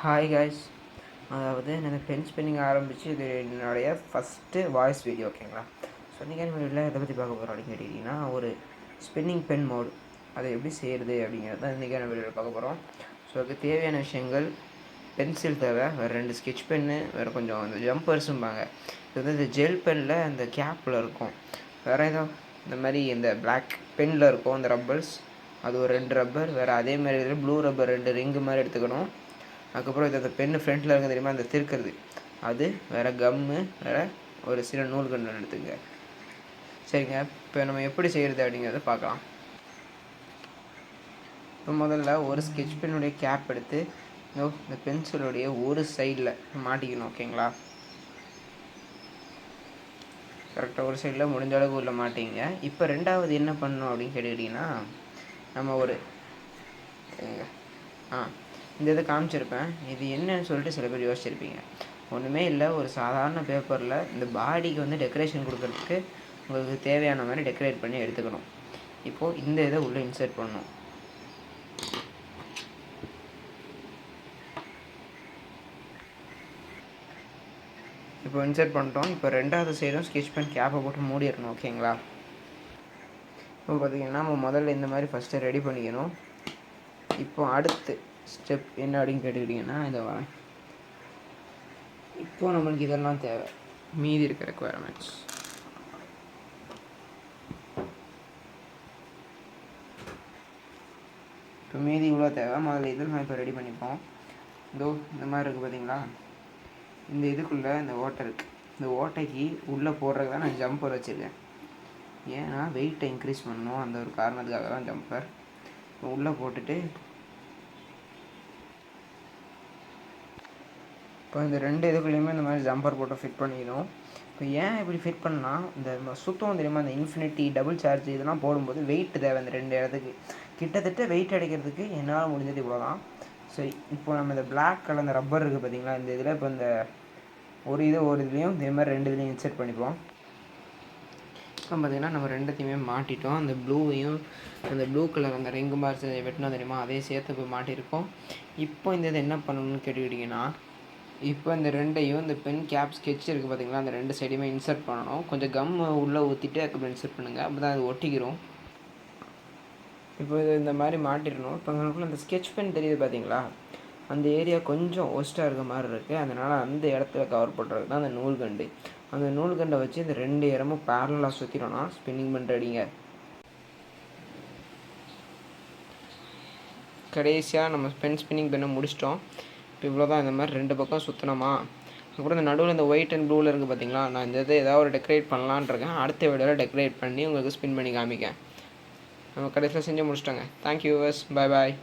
Hi guys, அதாவது நான் pen spinning ஆரம்பித்து இது என்னுடைய ஃபஸ்ட்டு வாய்ஸ் வீடியோ. ஓகேங்களா? ஸோ இன்றைக்கான வீடியோவில் எதை பற்றி பார்க்க போகிறோம் அப்படின்னு கேட்டிங்கன்னா, ஒரு ஸ்பின்னிங் பென் மோடு அதை எப்படி செய்கிறது அப்படிங்கிறது தான் இன்றைக்கான வீடியோவில் பார்க்க போகிறோம். ஸோ அதுக்கு தேவையான விஷயங்கள்: பென்சில் தேவை, வேறு 2 ஸ்கெட்ச் பென்னு, வேறு கொஞ்சம் அந்த ஜம்பர்ஸும்பாங்க. இது வந்து இந்த ஜெல் பெனில் அந்த கேப்பில் இருக்கும். வேறு ஏதோ இந்த மாதிரி இந்த பிளாக் பெனில் இருக்கும் அந்த ரப்பர்ஸ், அது ஒரு 2 ரப்பர். வேறு அதே மாதிரி இதில் ப்ளூ ரப்பர் 2 ரிங்கு மாதிரி எடுத்துக்கணும். அதுக்கப்புறம் இது அந்த பென்னு ஃப்ரண்ட்டில் இருக்க தெரியுமா, அந்த திருக்கிறது அது, வேறு கம்மு, வேறு ஒரு சில நூல்கண்டு எடுத்துங்க. சரிங்க, இப்போ நம்ம எப்படி செய்கிறது அப்படிங்கிறத பார்க்கலாம். இப்போ முதல்ல ஒரு ஸ்கெட்ச் பென்னுடைய கேப் எடுத்து இந்த பென்சிலுடைய ஒரு சைடில் மாட்டிக்கணும். ஓகேங்களா? கரெக்டாக ஒரு சைடில் முடிஞ்ச அளவுக்கு உள்ள மாட்டிங்க. இப்போ ரெண்டாவது என்ன பண்ணணும் அப்படின்னு கேட்டுக்கிட்டிங்கன்னா, நம்ம ஒரு இந்த இதை காமிச்சிருப்பேன். இது என்னன்னு சொல்லிட்டு சில பேர் யோசிச்சிருப்பீங்க. ஒன்றுமே இல்லை, ஒரு சாதாரண பேப்பரில் இந்த பாடிக்கு வந்து டெக்கரேஷன் கொடுக்கறதுக்கு உங்களுக்கு தேவையான மாதிரி டெக்கரேட் பண்ணி எடுத்துக்கணும். இப்போது இந்த இதை உள்ளே இன்சர்ட் பண்ணணும். இப்போ இன்சர்ட் பண்ணிட்டோம். இப்போ ரெண்டாவது சைடும் ஸ்கெட்ச் பென் கேப்பை போட்டு மூடிடணும். ஓகேங்களா? இப்போ பார்த்தீங்கன்னா நம்ம முதல்ல இந்த மாதிரி ஃபஸ்ட்டு ரெடி பண்ணிக்கணும். இப்போ அடுத்து ஸ்டெப் என்ன அப்படின்னு கேட்டுக்கிட்டிங்கன்னா, இதை வரேன். இப்போது நம்மளுக்கு இதெல்லாம் தேவை, மீதி இருக்க ரெக்குவயர்மெண்ட்ஸ். இப்போ மீதி இவ்வளோ தேவை. முதல்ல இதில் நான் இப்போ ரெடி பண்ணிப்போம். இந்த மாதிரி இருக்குது பார்த்தீங்களா? இந்த இதுக்குள்ளே இந்த ஓட்டை இருக்குது. இந்த ஓட்டைக்கு உள்ளே போடுறதுக்கு தான் நான் ஜம்பர் வச்சுருக்கேன். ஏன்னா வெயிட்டை இன்க்ரீஸ் பண்ணணும், அந்த ஒரு காரணத்துக்காக தான் ஜம்பர். உள்ளே போட்டுட்டு இப்போ இந்த 2 இதுக்குள்ளேயுமே இந்த மாதிரி ஜம்பர் போட்டு ஃபிட் பண்ணிக்கணும். இப்போ ஏன் இப்படி ஃபிட் பண்ணால், இந்த சுத்தம் தெரியுமா, இந்த இன்ஃபினிட்டி, டபுள் சார்ஜ் இதெல்லாம் போடும்போது வெயிட் தேவை. இந்த 2 இடத்துக்கு கிட்டத்தட்ட வெயிட் அடிக்கிறதுக்கு என்னால் முடிஞ்சது இவ்வளோ தான். சரி, இப்போ நம்ம இந்த பிளாக் கலர் இந்த ரப்பர் இருக்குது பார்த்தீங்களா, இந்த இதில் இப்போ இந்த ஒரு இதுலேயும் இதே மாதிரி 2 இதுலேயும் இன்சர்ட் பண்ணிப்போம். இப்போ பார்த்திங்கன்னா நம்ம 2த்தையுமே மாட்டிட்டோம். அந்த ப்ளூவையும் அந்த ப்ளூ கலர் அந்த ரிங்கு மாதிரி வெட்டினா தெரியுமா, அதே சேர்த்து போய் மாட்டியிருக்கோம். இப்போ இந்த இது என்ன பண்ணணும்னு கேட்டுக்கிட்டிங்கன்னா, இப்போ இந்த 2ஐயும் இந்த பென் கேப் ஸ்கெட்ச் இருக்குது பார்த்தீங்களா, அந்த 2 சைடையுமே இன்சர்ட் பண்ணணும். கொஞ்சம் கம் உள்ளே ஊற்றிட்டு அதுக்கப்புறம் இன்சர்ட் பண்ணுங்கள், அப்போ தான் அது ஒட்டிக்கிறோம். இப்போ இது இந்த மாதிரி மாட்டிடணும். இப்போ உங்களுக்குள்ள அந்த ஸ்கெட்ச் பென் தெரியுது பார்த்தீங்களா, அந்த ஏரியா கொஞ்சம் ஒஸ்ட்டாக இருக்க மாதிரி இருக்குது. அதனால் அந்த இடத்துல கவர் பண்ணுறது தான் அந்த நூல்கண்டு. அந்த நூல்கண்டை வச்சு இந்த 2 இடமும் பேரலாக சுற்றினோன்னா ஸ்பின்னிங் பென் ரெடிங்க. கடைசியாக நம்ம பென் ஸ்பின்னிங் பென்னை முடிச்சிட்டோம். இப்போ இவ்வளோ தான். இந்த மாதிரி 2 பக்கம் சுற்றினோமா, அப்புறம் இந்த நடுவில் இந்த ஒயிட் அண்ட் ப்ளூவில் இருக்குது பார்த்தீங்களா, நான் இந்த இதை ஏதாவது ஒரு டெக்கரேட் பண்ணலான்னு இருக்கேன். அடுத்த வீடியோவில் டெக்கரேட் பண்ணி உங்களுக்கு ஸ்பின் பண்ணி காமிக்கேன். நம்ம கடைசியில் செஞ்சு முடிச்சிட்டோங்க. தேங்க்யூ வியூவர்ஸ், பை பாய்.